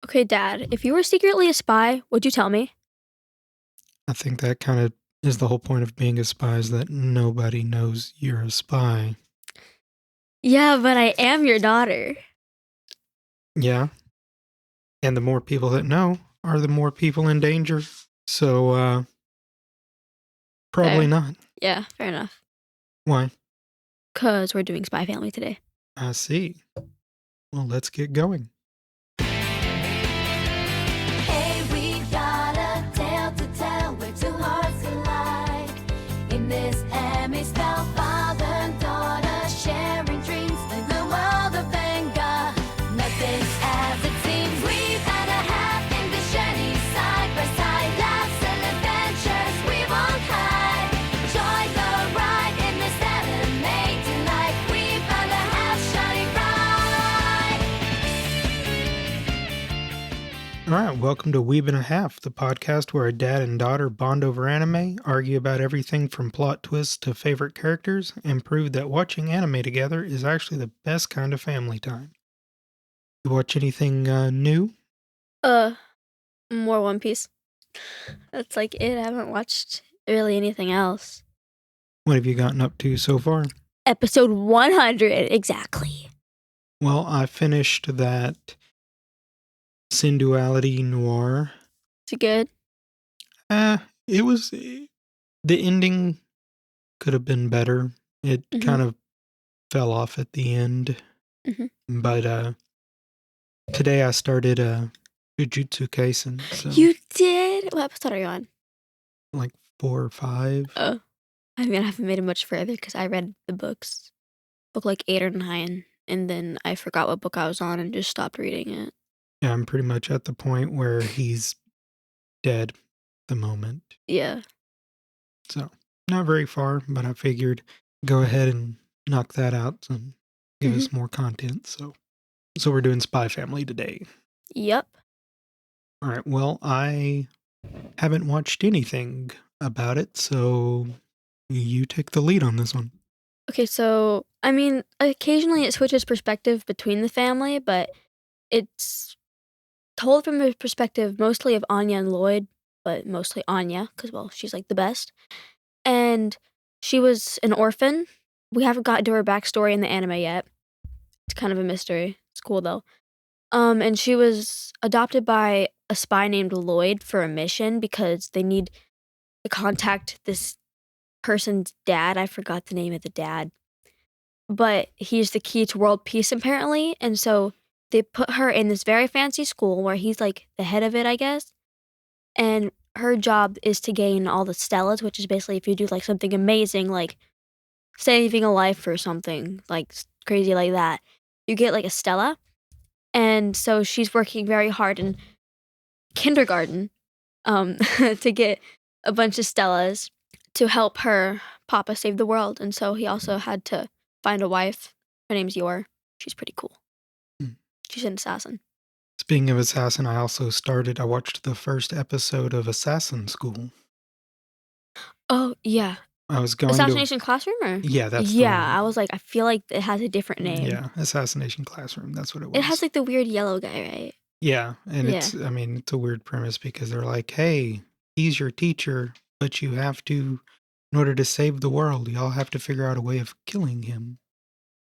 Okay, Dad, if you were secretly a spy, would you tell me? I think that kind of is the whole point of being a spy is that nobody knows you're a spy. Yeah, but I am your daughter. Yeah. And the more people that know are the more people in danger. So, probably Fair. not. Yeah, fair enough. Why? Because we're doing Spy Family today. I see. Well, let's get going. Hey, we got a tale to tell where two hearts collide. In this Emmy spell, father and daughter sharing dreams in the world of Venga. Nothing's as it seems. We've had a half English journey side by side. Laughs and adventures we won't hide. Join the ride in this anime tonight. We found a half shining bright. All right. Welcome to Weeb and a Half, the podcast where a dad and daughter bond over anime, argue about everything from plot twists to favorite characters, and prove that watching anime together is actually the best kind of family time. You watch anything new? More One Piece. That's like it. I haven't watched really anything else. What have you gotten up to so far? Episode 100, exactly. Well, I finished that Synduality Noir. Is it good? It was the ending could have been better. It kind of fell off at the end. Mhm. But today I started Jujutsu Kaisen. So You did? What episode are you on? like 4 or 5. Oh. I mean, I haven't made it much further because I read the books. Book like 8 or 9. And then I forgot what book I was on and just stopped reading it. Yeah, I'm pretty much at the point where he's dead at the moment. Yeah. So not very far, but I figured go ahead and knock that out and give us more content. So we're doing Spy Family today. Yep. All right. Well, I haven't watched anything about it, so you take the lead on this one. Okay, so, I mean, occasionally it switches perspective between the family, but it's told from the perspective mostly of Anya and Lloyd, but mostly Anya, because, well, she's like the best. And she was an orphan. We haven't gotten to her backstory in the anime yet. It's kind of a mystery. It's cool though. And she was adopted by a spy named Lloyd for a mission because they need to contact this person's dad. I forgot the name of the dad. But he's the key to world peace apparently, and so they put her in this very fancy school where he's like the head of it, I guess. And her job is to gain all the stellas, which is basically if you do like something amazing, like saving a life or something like crazy like that, you get like a stella. And so she's working very hard in kindergarten to get a bunch of stellas to help her papa save the world. And so he also had to find a wife. Her name's Yor. She's pretty cool. Hmm. She's an assassin. Speaking of Assassin, I watched the first episode of Assassin School. Oh, yeah. I was going Assassination Classroom? Or? Yeah, that's the Yeah, one. I was like, I feel like it has a different name. Yeah, Assassination Classroom. That's what it was. It has like the weird yellow guy, right? Yeah, and Yeah. it's a weird premise because they're like, hey, he's your teacher, but you have to, in order to save the world, y'all have to figure out a way of killing him.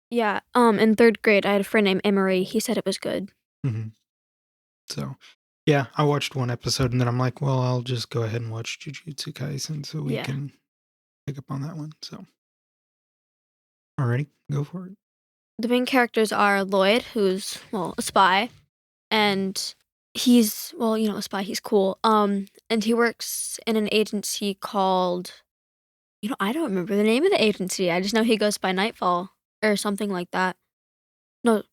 Yeah, in 3rd grade, I had a friend named Emery. He said it was good. Mm-hmm. So, yeah, I watched one episode and then I'm like, well, I'll just go ahead and watch Jujutsu Kaisen so we can pick up on that one. So, alrighty, go for it. The main characters are Lloyd, who's, well, a spy, and he's, well, you know, a spy, he's cool. And he works in an agency called, you know, I don't remember the name of the agency. I just know he goes by Nightfall or something like that. No,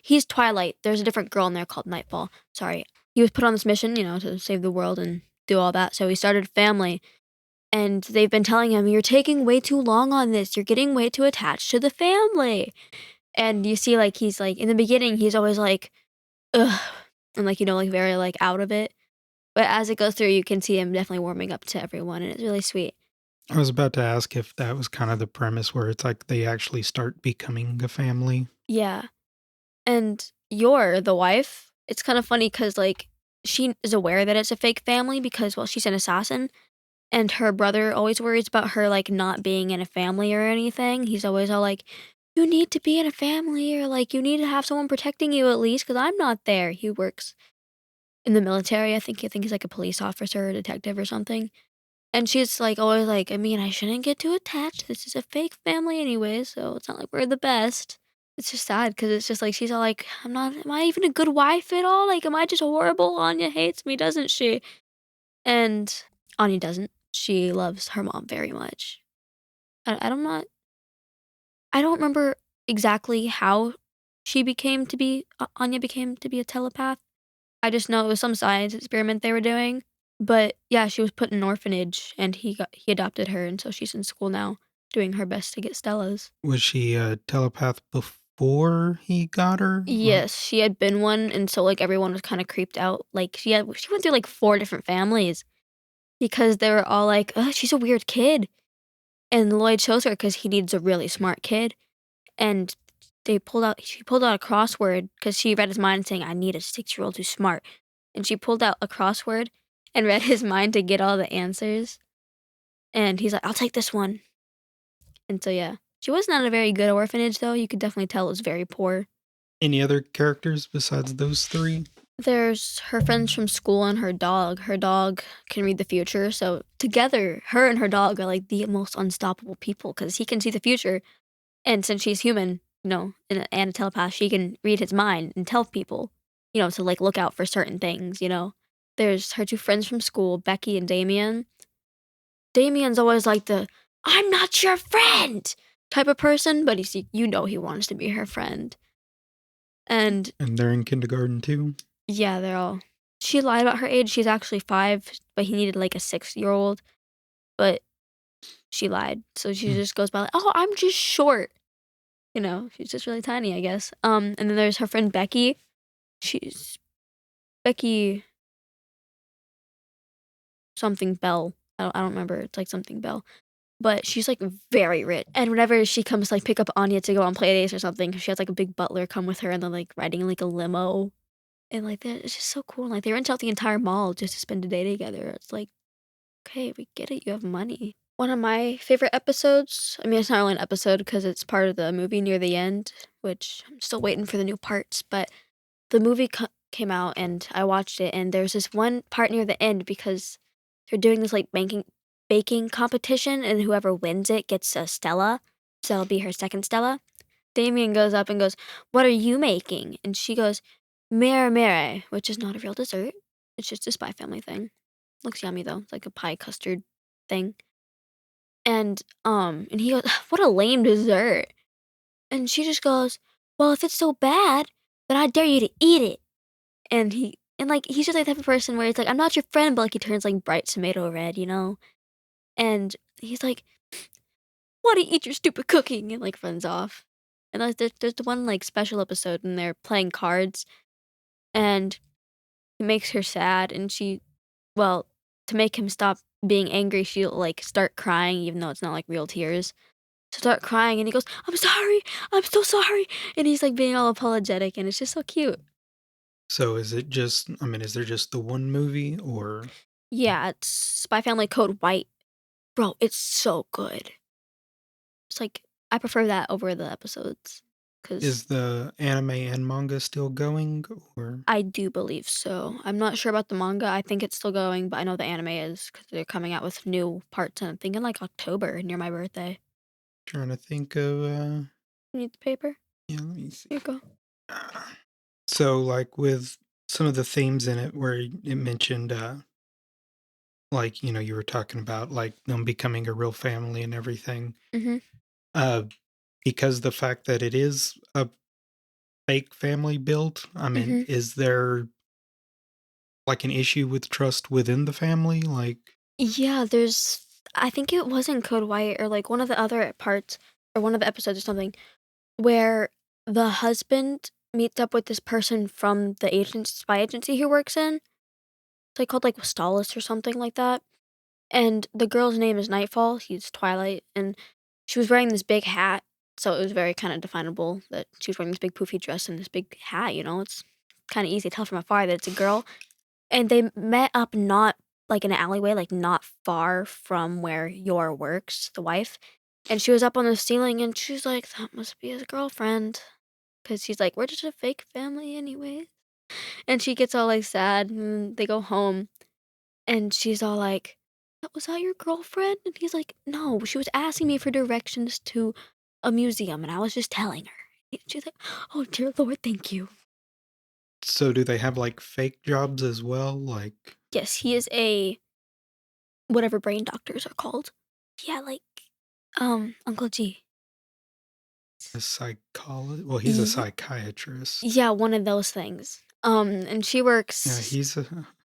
he's Twilight. There's a different girl in there called Nightfall. Sorry. He was put on this mission, you know, to save the world and do all that. So he started a family. And they've been telling him, you're taking way too long on this. You're getting way too attached to the family. And you see, like, he's like, in the beginning, he's always like, ugh. And like, you know, like very like out of it. But as it goes through, you can see him definitely warming up to everyone. And it's really sweet. I was about to ask if that was kind of the premise where it's like they actually start becoming a family. Yeah. And Yor, the wife, it's kind of funny because like she is aware that it's a fake family because well she's an assassin and her brother always worries about her like not being in a family or anything. He's always all like, "You need to be in a family or like you need to have someone protecting you at least because I'm not there." He works in the military. I think he's like a police officer or a detective or something. And she's like always like, I mean, I shouldn't get too attached. This is a fake family anyway, so it's not like we're the best. It's just sad because it's just like she's all like, I'm not. Am I even a good wife at all? Like, am I just horrible? Anya hates me, doesn't she? And Anya doesn't. She loves her mom very much. I don't not. I don't remember exactly how she became to be. Anya became to be a telepath. I just know it was some science experiment they were doing. But yeah, she was put in an orphanage and he adopted her and so she's in school now doing her best to get Stella's. Was she a telepath before he got her? Or Yes, she had been one and so like everyone was kind of creeped out. Like she went through like four different families because they were all like, she's a weird kid." And Lloyd chose her because he needs a really smart kid. And she pulled out a crossword because she read his mind saying, I need a 6-year-old who's smart. And she pulled out a crossword and read his mind to get all the answers. And he's like, I'll take this one. And so, yeah. She was not a very good orphanage, though. You could definitely tell it was very poor. any other characters besides those three? There's her friends from school and her dog. Her dog can read the future. So, together, her and her dog are like the most unstoppable people because he can see the future. And since she's human, and a telepath, she can read his mind and tell people, to like. Look out for certain things. There's her two friends from school, Becky and Damien. Damien's always like the "I'm not your friend" type of person, but he wants to be her friend. And And they're in kindergarten too. yeah, they're all. She lied about her age. She's actually 5, but he needed like a 6-year-old. But she lied, so she Hmm. just goes by like, "Oh, I'm just short." She's just really tiny, I guess. And then there's her friend Becky. She's Becky something Bell. I don't remember. It's like something Bell. But she's like very rich. And whenever she comes like pick up Anya to go on play dates or something, she has like a big butler come with her and they're like riding like a limo. And like that it's just so cool. And, like they rent out the entire mall just to spend a day together. It's like, okay, we get it, you have money. One of my favorite episodes, I mean it's not really an episode because it's part of the movie near the end, which I'm still waiting for the new parts, but the movie came out and I watched it and there's this one part near the end because they're doing this like baking competition and whoever wins it gets a Stella. So it'll be her second Stella. Damien goes up and goes, "What are you making?" And she goes, "Mere mere," which is not a real dessert. It's just a Spy Family thing. Looks yummy though. It's like a pie custard thing. And he goes, "What a lame dessert." And she just goes, "Well, if it's so bad, then I dare you to eat it." And like he's just like the type of person where it's like, "I'm not your friend," but like he turns like bright tomato red. And he's like, "Why do you eat your stupid cooking?" and like runs off. And like there's the one like special episode and they're playing cards and it makes her sad and well, to make him stop being angry, she'll like start crying even though it's not like real tears. She'll start crying and he goes, "I'm sorry, I'm so sorry." And he's like being all apologetic and it's just so cute. So is it just, I mean, is there just the one movie or Yeah, it's Spy Family Code White. Bro, it's so good. It's like I prefer that over the episodes because is the anime and manga still going or I do believe so. I'm not sure about the manga. I think it's still going, but I know the anime is because they're coming out with new parts. And I'm thinking like October near my birthday. trying to think of You need the paper? yeah, let me see. Here you go. Uh, So like with some of the themes in it where it mentioned like, you were talking about like them becoming a real family and everything. Mhm. Uh because the fact that it is a fake family built, I mean, Mhm. is there like an issue with trust within the family? Like, Yeah, there's. I think it was in Code White or like one of the other parts or one of the episodes or something where the husband meets up with this person from the spy agency he works in. It's like called like Stalis or something like that. And the girl's name is Nightfall. He's Twilight, and she was wearing this big hat, so it was very kind of definable that she was wearing this big poofy dress and this big hat. It's kind of easy to tell from afar that it's a girl. And they met up not like in an alleyway, like not far from where Yor works, the wife. And she was up on the ceiling and she's like, that must be his girlfriend. Cause she's like, we're just a fake family anyway. And she gets all like sad and they go home and she's all like, was that your girlfriend? And he's like, no, she was asking me for directions to a museum and I was just telling her. And she's like, oh dear Lord, thank you. So do they have like fake jobs as well? Like Yes, he is a whatever brain doctors are called. Yeah, like Uncle G. a psychologist? Well, he's a Ye- psychiatrist. Yeah, one of those things. And she Yeah, works. he's a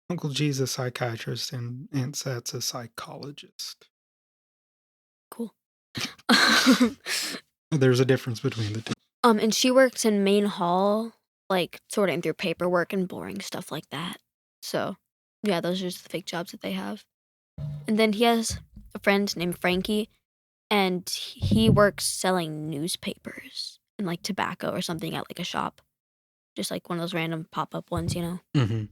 Uncle G's a psychiatrist and Aunt Sat's a psychologist. Cool. There's a difference between the two. And she works in main hall, like sorting through paperwork and boring stuff like that. So, yeah, those are just the fake jobs that they have. And then he has a friend named Frankie, and he works selling newspapers and like tobacco or something at like a shop. Just like one of those random pop-up ones, you know. Mm-hmm.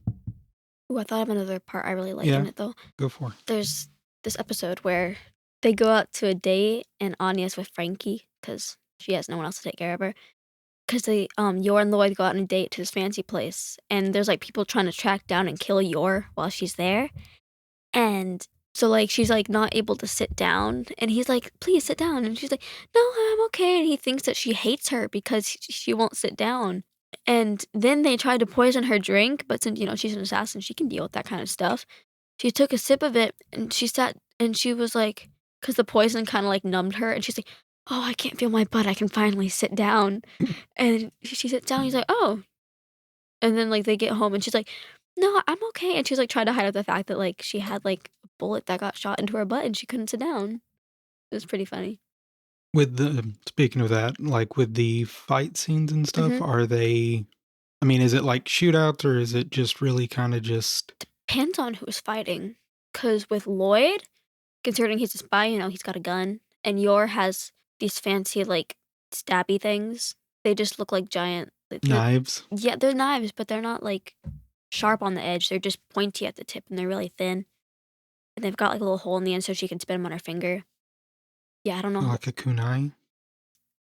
Ooh, I thought of another part I really like in Yeah. it though. Go for it. There's this episode where they go out to a date and Anya's with Frankie because she has no one else to take care of her. Because they, Yor and Lloyd go out on a date to this fancy place, and there's like people trying to track down and kill Yor while she's there. And so like she's like not able to sit down, and he's like, "Please sit down," and she's like, "No, I'm okay." And he thinks that she hates her because she won't sit down. And then they tried to poison her drink, but since she's an assassin, she can deal with that kind of stuff. She took a sip of it, and she sat, and she was like, because the poison kind of like numbed her, and she's like, "Oh, I can't feel my butt. I can finally sit down." And she sits down. He's like, "Oh," and then like they get home, and she's like, "No, I'm okay." And she's like trying to hide out the fact that like she had like a bullet that got shot into her butt, and she couldn't sit down. It was pretty funny. With the speaking of that, like with the fight scenes and stuff, Mhm. are they? I mean, is it like shootouts or is it just really kind of just? Depends on who's fighting. Cause with Lloyd, considering he's a spy, he's got a gun, and Yor has these fancy like stabby things. They just look like giant. Knives? Yeah, they're knives, but they're not like sharp on the edge. They're just pointy at the tip, and they're really thin. And they've got like a little hole in the end, so she can spin them on her finger. Yeah, I don't know. Like a kunai?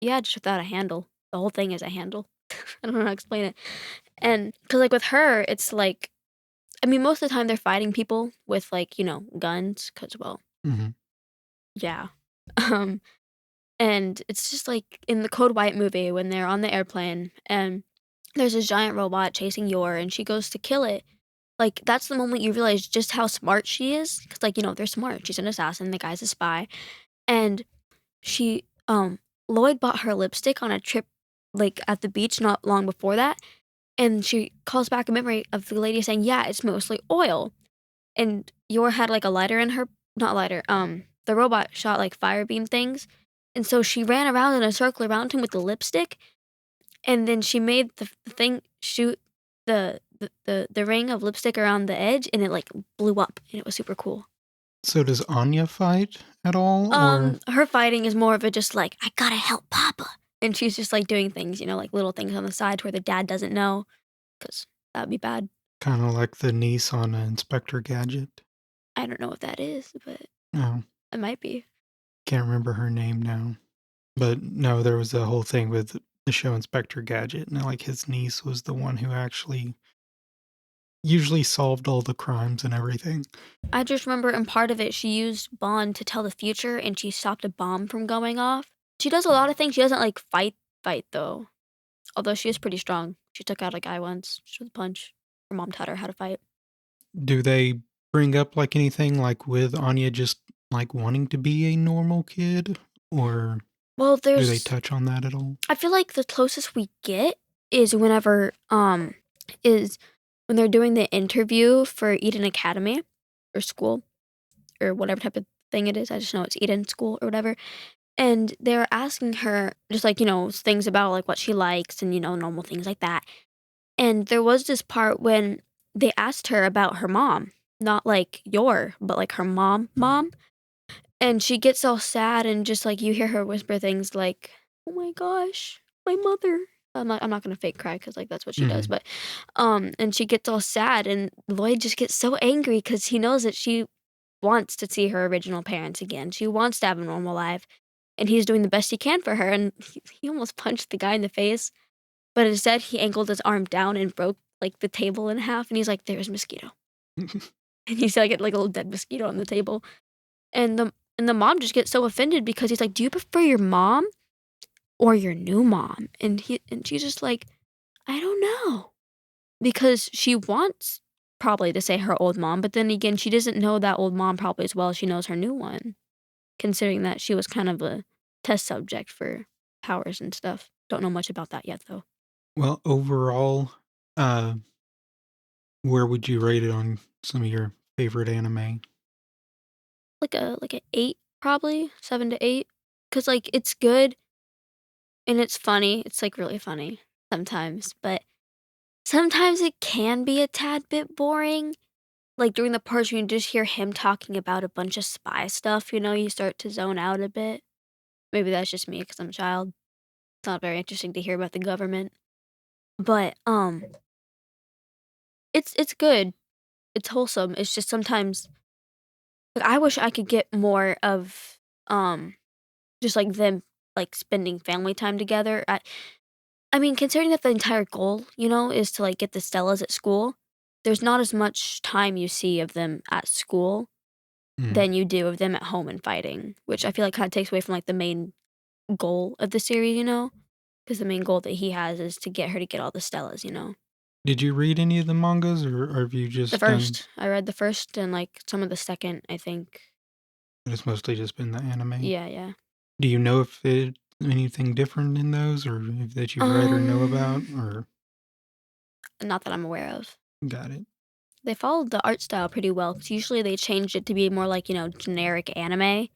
Yeah, just without a handle. The whole thing is a handle. I don't know how to explain it. And because like with her, it's like, I mean, most of the time they're fighting people with like guns. Because well, Mm-hmm. yeah. Um, and it's just like in the Code White movie when they're on the airplane and there's this giant robot chasing Yor, and she goes to kill it. Like that's the moment you realize just how smart she is. Because like they're smart. She's an assassin. The guy's a spy, and she Lloyd bought her lipstick on a trip like at the beach not long before that, and she calls back a memory of the lady saying, "Yeah, it's mostly oil." And Yor had like a lighter in her, not lighter. The robot shot like fire beam things, and so she ran around in a circle around him with the lipstick, and then she made the thing shoot the ring of lipstick around the edge, and it like blew up, and it was super cool. So does Anya fight at all? Or Her fighting is more of a just like, I gotta help Papa. And she's just like doing things, like little things on the side where the dad doesn't know, because that would be bad. kind of like the niece on Inspector Gadget? I don't know what that is, but No, it might be. can't remember her name now. But no, there was a whole thing with the show Inspector Gadget, and like his niece was the one who actually usually solved all the crimes and everything. I just remember in part of it, she used Bond to tell the future, and she stopped a bomb from going off. She does a lot of things. She doesn't like fight though. Although she is pretty strong. She took out a guy once just with a punch. Her mom taught her how to fight. Do they bring up like anything like with Anya just like wanting to be a normal kid? Or Well, do they there's touch on that at all? I feel like the closest we get is whenever is when they're doing the interview for Eden Academy or school or whatever type of thing it is. I just know it's Eden School or whatever. And they're asking her just like, things about like what she likes and, normal things like that. And there was this part when they asked her about her mom, not like but like her mom. And she gets all sad and just like you hear her whisper things like, "Oh my gosh, my mother." I'm not gonna fake cry because like that's what she does. Mhm. But and she gets all sad, and Lloyd just gets so angry because he knows that she wants to see her original parents again. She wants to have a normal life, and he's doing the best he can for her. And he almost punched the guy in the face, but instead he angled his arm down and broke like the table in half. And he's like, "There's a mosquito," and he's like, like a little dead mosquito on the table. And the mom just gets so offended because he's like, "Do you prefer your mom or your new mom?" And she's just like, "I don't know." Because she wants probably to say her old mom, but then again, she doesn't know that old mom probably as well as she knows her new one, considering that she was kind of a test subject for powers and stuff. Don't know much about that yet though. Well, overall, uh, where would you rate it on some of your favorite anime? Like a 8 probably, 7 to 8, cuz like it's good and it's funny. It's like really funny sometimes, but sometimes it can be a tad bit boring. Like during the parts when you just hear him talking about a bunch of spy stuff, you start to zone out a bit. Maybe that's just me because I'm a child. It's not very interesting to hear about the government. But it's good. It's wholesome. It's just sometimes like I wish I could get more of just like them like spending family time together. I mean, considering that the entire goal, is to like get the Stellas at school, there's not as much time you see of them at school Mhm. than you do of them at home and fighting, which I feel like kind of takes away from like the main goal of the series. Because the main goal that he has is to get her to get all the Stellas. Did you read any of the mangas, or have you The just done first. I read the first and, like, some of the second, I think. it's mostly just been the anime? Yeah, yeah. Do you know if it anything different in those, or if that you've read or know about, Um, or Not that I'm aware of. got it? They followed the art style pretty well because usually they changed it to be more like, generic anime,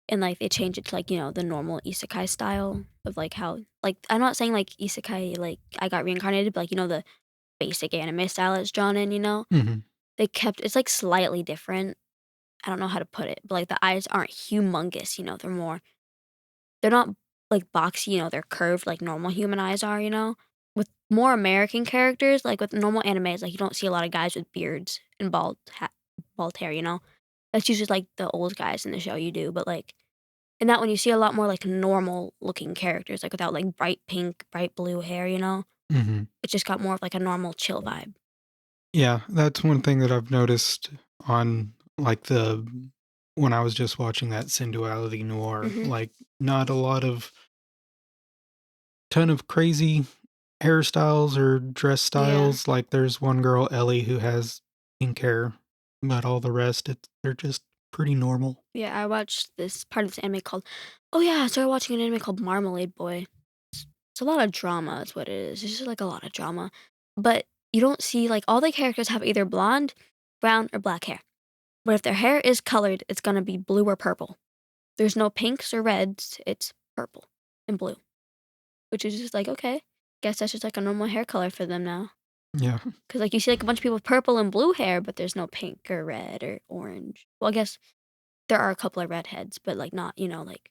and, like, they changed it to, like, the normal isekai style of, like, how like, I'm not saying, like, isekai, like, I got reincarnated, but, like, the basic anime style it's drawn in. Mhm. They kept it's, like, slightly different. I don't know how to put it, but, like, the eyes aren't humongous. They're not, like, boxy, they're curved like normal human eyes are. With more American characters, like, with normal animes, like, you don't see a lot of guys with beards and bald hair. That's usually, like, the old guys in the show you do, but, like, in that one, you see a lot more, like, normal-looking characters, like, without, like, bright pink, bright blue hair. Mhm. It just got more of, like, a normal chill vibe. Yeah, that's one thing that I've noticed on, like, the when I was just watching that Sensuality Noir, Mhm. like, not a lot of ton of crazy hairstyles or dress Yeah. styles. Like, there's one girl, Ellie, who has pink hair, but all the rest, they're just pretty normal. Yeah, I watched this part of this anime called oh, yeah, I started watching an anime called Marmalade Boy. It's a lot of drama is what it is. It's just, like, a lot of drama. But you don't see like, all the characters have either blonde, brown, or black hair. But if their hair is colored, it's gonna be blue or purple. There's no pinks or reds, it's purple and blue, which is just like, "Okay, guess that's just, like, a normal hair color for them now." Yeah. Because like, you see, like, a bunch of people with purple and blue hair, but there's no pink or red or orange. Well, I guess there are a couple of redheads, but, like, not, like,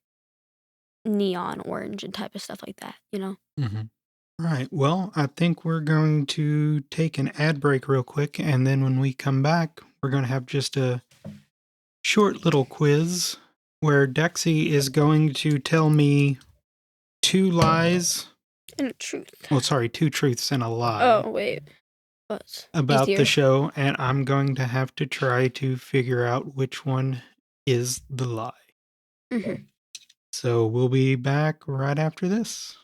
neon orange and type of stuff like that. Mhm. Right. Well, I think we're going to take an ad break real quick, and then when we come back, we're going to have just a short little quiz where Dexi is going to tell me two lies. And truth. Well, sorry, two truths and a lie Oh, wait. What's about the easier? show, and I'm going to have to try to figure out which one is the lie. Mhm. So we'll be back right after this.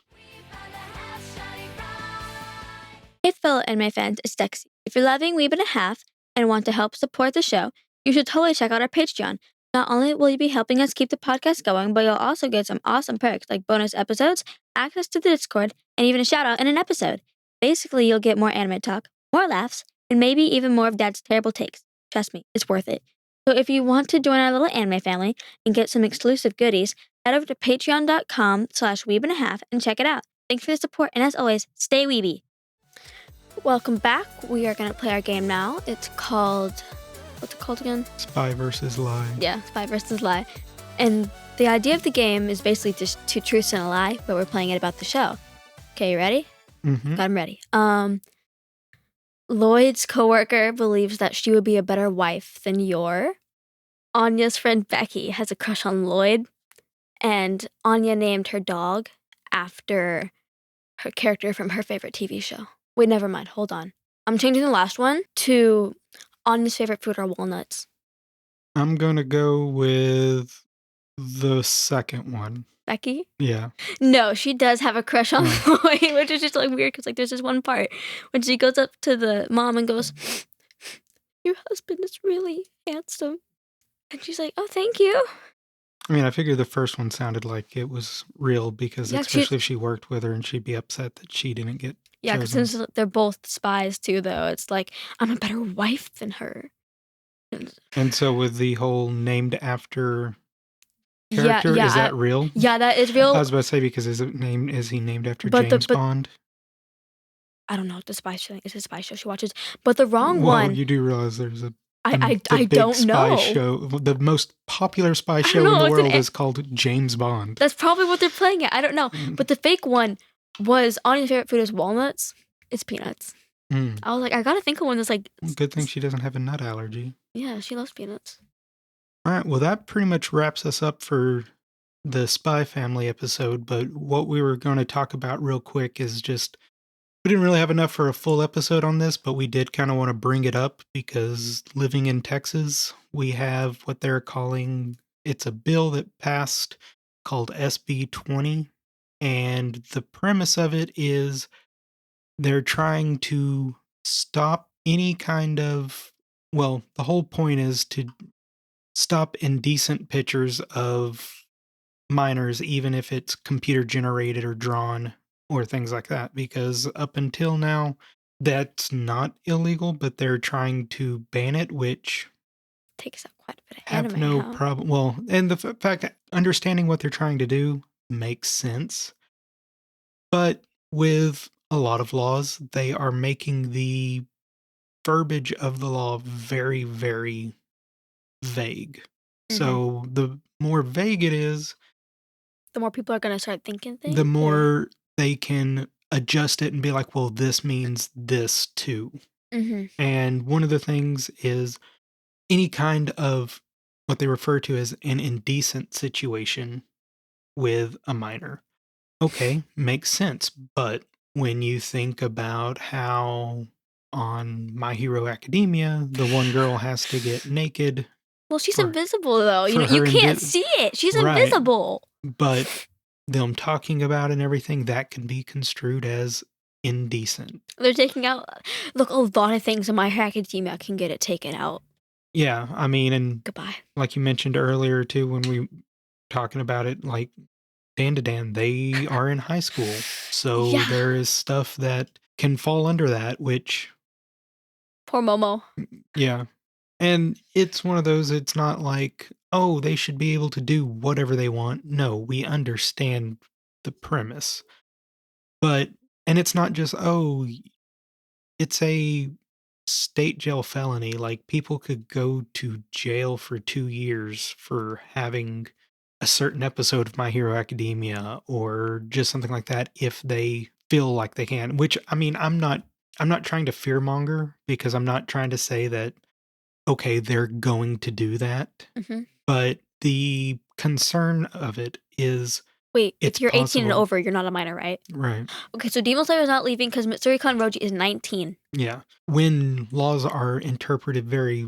Hey, fellow anime fans, it's Dexi. If you're loving Weeb and a Half and want to help support the show, you should totally check out our Patreon. Not only will you be helping us keep the podcast going, but you'll also get some awesome perks like bonus episodes, access to the Discord, and even a shout out in an episode. Basically, you'll get more anime talk, more laughs, and maybe even more of Dad's terrible takes. Trust me, it's worth it. So if you want to join our little anime family and get some exclusive goodies, head over to patreon.com/weebandahalf and check it out. Thanks for the support, and as always, stay weeby. Welcome back. We are going to play our game now. It's called, what's it called again? Spy versus lie. Yeah, Spy versus Lie. And the idea of the game is basically just two truths and a lie, but we're playing it about the show. Okay, you ready? Mm-hmm. I'm ready. Lloyd's coworker believes that she would be a better wife than Yor. Anya's friend Becky has a crush on Lloyd, and Anya named her dog after her character from her favorite TV show. Wait, never mind. Hold on. I'm changing the last one to Anya's favorite fruit are walnuts. I'm going to go with the second one. Becky? Yeah. No, she does have a crush on Oh. Lloyd, which is just like weird because like there's this one part when she goes up to the mom and goes, "Your husband is really handsome," and she's like, "Oh, thank you." I mean, I figured the first one sounded like it was real because Yeah, especially if she worked with her and she'd be upset that she didn't get Yeah, because chosen. since they're both spies too, though, it's like I'm a better wife than her. And so with the whole named after Yeah, character, yeah, is that real? yeah, that is I real. was about to say because is he named after But James Bond? I don't know what the spy show is. A spy show she watches, but the wrong Well, one. you do realize there's the I big don't spy know. show. The most popular spy I don't show in know, the it's an world is called James Bond. That's probably what they're playing at. I don't know. But the fake one was Anya's favorite food is walnuts. It's peanuts. Mm. I was like, I gotta think of one that's like. Good thing she doesn't have a nut allergy. Yeah, she loves peanuts. All right, well, that pretty much wraps us up for the Spy Family episode. But what we were going to talk about real quick is just we didn't really have enough for a full episode on this, but we did kind of want to bring it up because living in Texas, we have what they're calling it's a bill that passed called SB20. And the premise of it is they're trying to stop any kind of, well, the whole point is to stop indecent pictures of minors, even if it's computer generated or drawn or things like that, because up until now, that's not illegal, but they're trying to ban it, which Takes up quite a bit of have anime, no huh? problem. Well, and the fact understanding what they're trying to do makes sense. But with a lot of laws, they are making the verbiage of the law very, very vague. So the more vague it is, The more people are gonna start thinking things. the more they can adjust it and be like, well, this means this too. Mm-hmm. And one of the things is any kind of what they refer to as an indecent situation with a minor. Okay, makes sense. But when you think about how on My Hero Academia, the one girl has to get naked. Well, she's for- invisible though. for You her can't see it. She's Right. invisible. But them talking about and everything, that can be construed as indecent. They're taking out. Look, a lot of things in My Hero Academia can get it taken out. Yeah, I mean, and Goodbye. like you mentioned earlier too, when we were talking about it, like Dan to Dan, they are in high school. So Yeah. there is stuff that can fall under that, which, Poor Momo. yeah. And it's one of those, it's not like, oh, they should be able to do whatever they want. No, we understand the premise. But, and it's not just, oh, it's a state jail felony. Like people could go to jail for 2 years for having a certain episode of My Hero Academia or just something like that if they feel like they can. Which I mean, I'm not trying to fearmonger because I'm not trying to say that okay, they're going to do that. Mm-hmm. But the concern of it is Wait, it's if you're 18 and possible. over, you're not a minor, right? Right. Okay, so Demon Slayer is not leaving because Mitsuri-kan Roji is 19. Yeah. When laws are interpreted very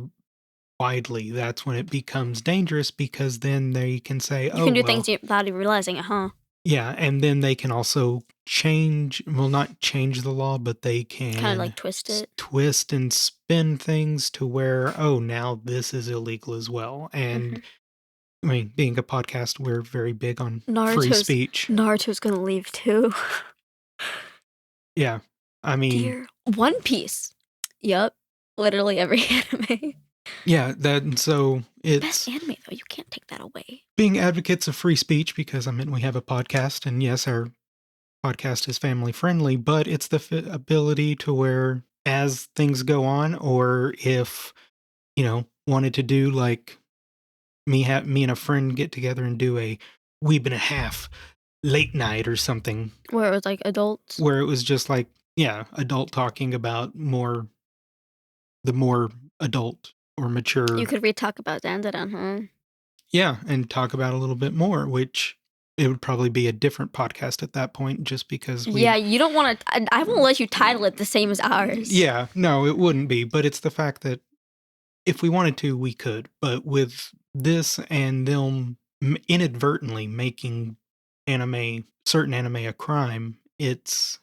widely, that's when it becomes dangerous because then they can say, You oh, can do well, things without even realizing it, huh? yeah, and then they can also change, well, not change the law, but they can Kind of like twist it. twist and spin things to where, oh, now this is illegal as well. And I mean, being a podcast, we're very big on free speech. Naruto's gonna leave too. Yeah, I mean, Dear One Piece. Yup. Literally every anime. yeah, that so it's Best anime though, you can't take that away. being advocates of free speech because I mean we have a podcast, and yes, our podcast is family friendly, but it's the ability to where as things go on, or if wanted to do like me and a friend get together and do a weeb and a half late night or something, Where it was like adults. where it was just like, yeah, adult talking about the more adult or mature. You could talk about Dandadan, huh? Yeah, and talk about a little bit more, which it would probably be a different podcast at that point, just because Yeah, you don't want to. I won't let you title it the same as ours. Yeah, no, it wouldn't be, but it's the fact that if we wanted to, we could. But with this and them inadvertently making certain anime a crime, it's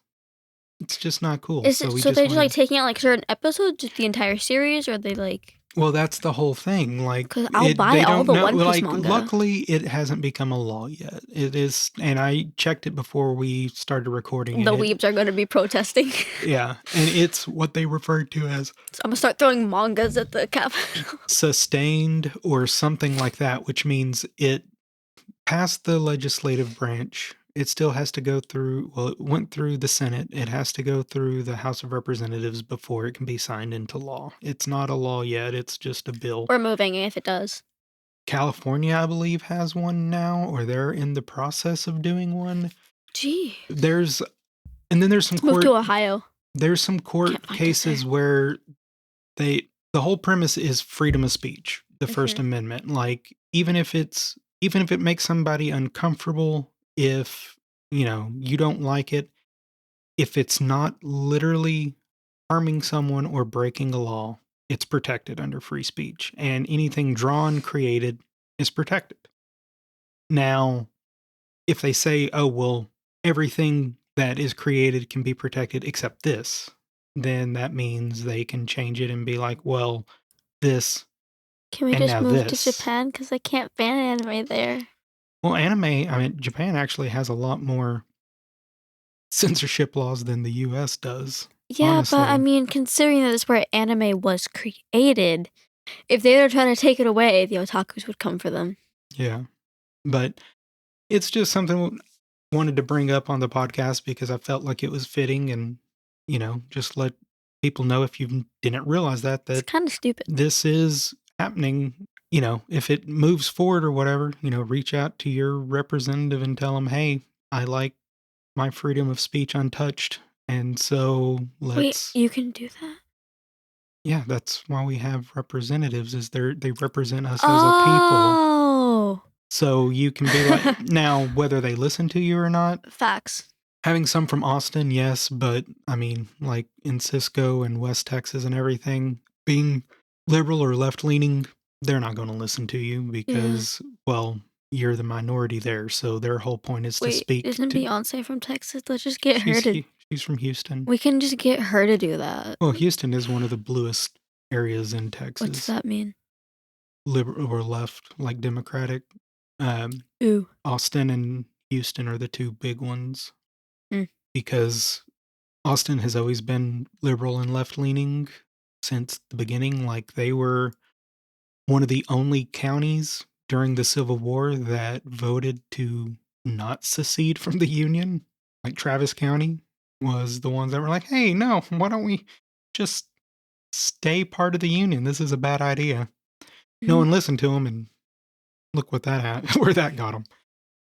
just not cool. Is So it we so just they're just like wanted. taking out like certain episodes, just the entire series, or are they like? Well, that's the whole thing. Like, 'Cause I'll buy they all don't the know. One Piece Like, manga. luckily, it hasn't become a law yet. It is, and I checked it before we started recording. The and weebs are going to be protesting. Yeah, and it's what they referred to as So I'm gonna start throwing mangas at the Capitol. sustained or something like that, which means it passed the legislative branch. It still has to go through, well, it went through the Senate. It has to go through the House of Representatives before it can be signed into law. It's not a law yet, it's just a bill. We're moving if it does. California, I believe, has one now, or they're in the process of doing one. Gee, There's some let's move to Ohio. there's some court Can't find us cases there. where the whole premise is freedom of speech, the First Amendment. Like, even if it makes somebody uncomfortable, if you don't like it, if it's not literally harming someone or breaking a law, it's protected under free speech, and anything drawn, created is protected. Now, if they say, oh, well, everything that is created can be protected except this, then that means they can change it and be like, well, this. Can we And just now move to this. Japan? Because I can't ban anime there. Well, Japan actually has a lot more censorship laws than the US does. Yeah, honestly. but I mean, considering that it's where anime was created, if they were trying to take it away, the otakus would come for them. Yeah. But it's just something I wanted to bring up on the podcast because I felt like it was fitting, and, just let people know, if you didn't realize that It's kind of stupid. this is happening. If it moves forward or whatever, reach out to your representative and tell them, hey, I like my freedom of speech untouched. And so Wait, let's. you can do that? Yeah, that's why we have representatives, is they represent us as a people. Oh, So you can be like, now, whether they listen to you or not, facts. having some from Austin, yes, but I mean, like in Cisco and West Texas and everything, being liberal or left leaning, they're not going to listen to you because, well, you're the minority there. So their whole point is to Wait, speak. isn't Beyonce from Texas? Let's just get her to. She's from Houston. We can just get her to do that. Well, Houston is one of the bluest areas in Texas. What does that mean? Liberal or left, like Democratic. Ooh. Austin and Houston are the two big ones. Mm. Because Austin has always been liberal and left-leaning since the beginning. Like, they were one of the only counties during the Civil War that voted to not secede from the Union. Like, Travis County was the ones that were like, hey, no, why don't we just stay part of the Union? This is a bad idea. No one listened to them, and look what where that got them.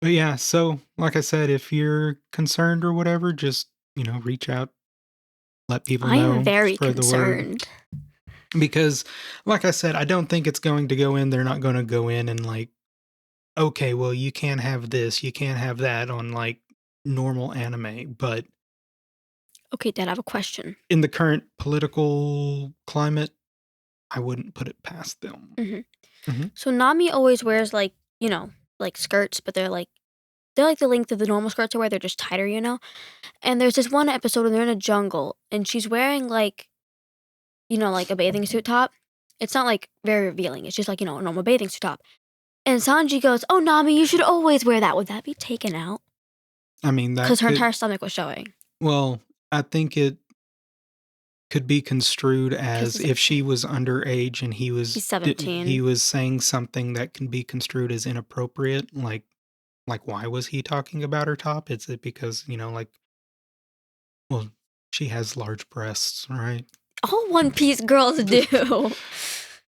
But yeah, so like I said, if you're concerned or whatever, just reach out, let people know. I'm very spread the word. concerned. Because, like I said, I don't think it's going to go in. They're not going to go in and like, okay, well, you can't have this, you can't have that on like normal anime. But Okay, Dad, I have a question. in the current political climate, I wouldn't put it past them. So Nami always wears like skirts, but they're like the length of the normal skirts I wear. They're just tighter, And there's this one episode when they're in a jungle and she's wearing like a bathing suit top. It's not like very revealing. It's just like a normal bathing suit top. And Sanji goes, "Oh, Nami, you should always wear that." Would that be taken out? I mean, that Because her entire stomach was showing. Well, I think it could be construed as if she was underage and He's 17. he was saying something that can be construed as inappropriate. Like why was he talking about her top? It's because well, she has large breasts, right? All One Piece girls do.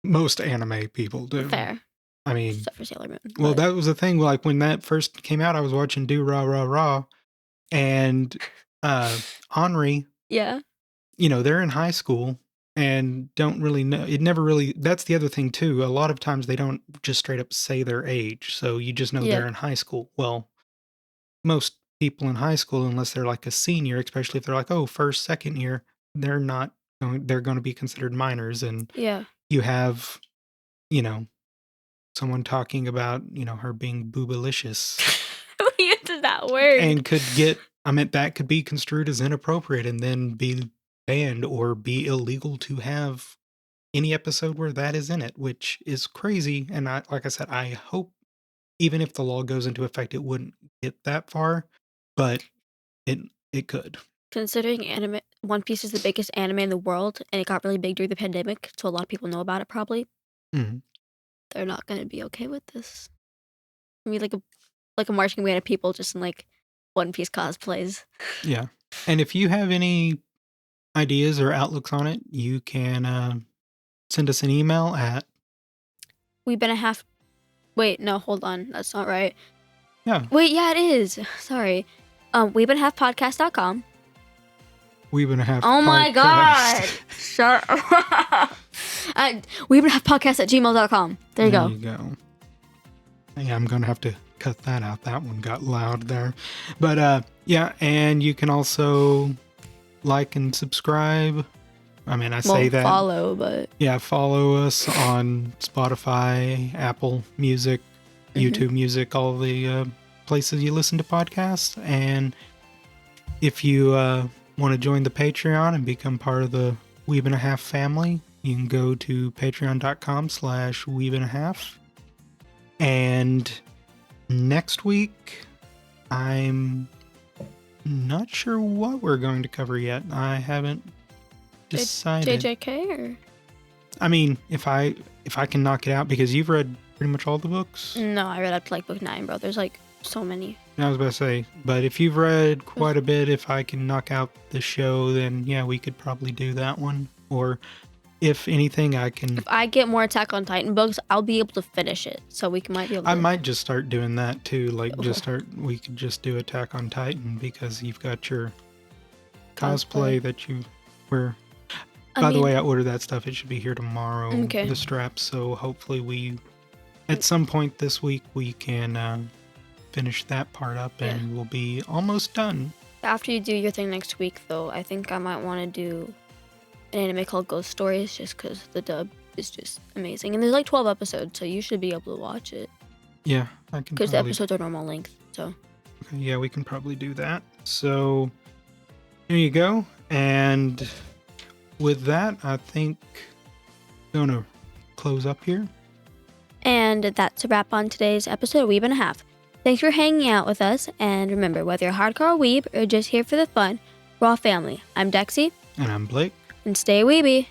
Most anime people do. Fair. I mean, except for Sailor Moon. well, but- that was the thing. Like when that first came out, I was watching Do Rah Rah Rah, and Henri, yeah. they're in high school and don't really know. It never really. That's the other thing too. A lot of times they don't just straight up say their age, so you just know Yeah. they're in high school. Well, most people in high school, unless they're like a senior, especially if they're like, oh, first, second year, they're not. They're going to be considered minors, and Yeah. you have, someone talking about, her being boobalicious We used that word. and that could be construed as inappropriate and then be banned or be illegal to have any episode where that is in it, which is crazy. And like I said, I hope even if the law goes into effect, it wouldn't get that far, but it could. Considering One Piece is the biggest anime in the world, and it got really big during the pandemic, so a lot of people know about it probably. Mhm. They're not going to be okay with this. I mean, like a marching band of people just in like One Piece cosplays. Yeah. And if you have any ideas or outlooks on it, you can send us an email at We've been a half. Wait, no, hold on. That's not right. Yeah. Wait, yeah, it is. Sorry. We've been half podcast.com. We've been a half. Oh my God. Shut up. We've been half podcast at gmail.com. There you go. There you go. Yeah, I'm going to have to cut that out. That one got loud there. But yeah, and you can also like and subscribe. I mean, I say that. Follow, but. Yeah, follow us on Spotify, Apple Music, YouTube Music, all the places you listen to podcasts. And if you want to join the Patreon and become part of the Weeb and a Half family, you can go to patreon.com/weeb&a-half. And next week, I'm not sure what we're going to cover yet. I haven't decided. JJK or? I mean, if I can knock it out, because you've read pretty much all the books. No, I read up to like book 9, bro. There's like so many. I was about to say, but if you've read quite a bit, if I can knock out the show, then yeah, we could probably do that one. Or if anything, I can. If I get more Attack on Titan books, I'll be able to finish it. So we might be able to. I might just start doing that too. Like, we could just do Attack on Titan because you've got your cosplay that you were. By the way, I ordered that stuff. It should be here tomorrow. Okay. The straps. So hopefully at some point this week, we can finish that part up and we'll be almost done. After you do your thing next week, though, I think I might want to do an anime called Ghost Stories just because the dub is just amazing. And there's like 12 episodes, so you should be able to watch it. Yeah, I can. Because the episodes are normal length, so. Okay, yeah, we can probably do that. So there you go. And with that, I think I'm going to close up here. And that's a wrap on today's episode of Weeb and a Half. Thanks for hanging out with us, and remember, whether you're hardcore weeb or just here for the fun, we're all family. I'm Dexi. And I'm Blake. And stay weeby.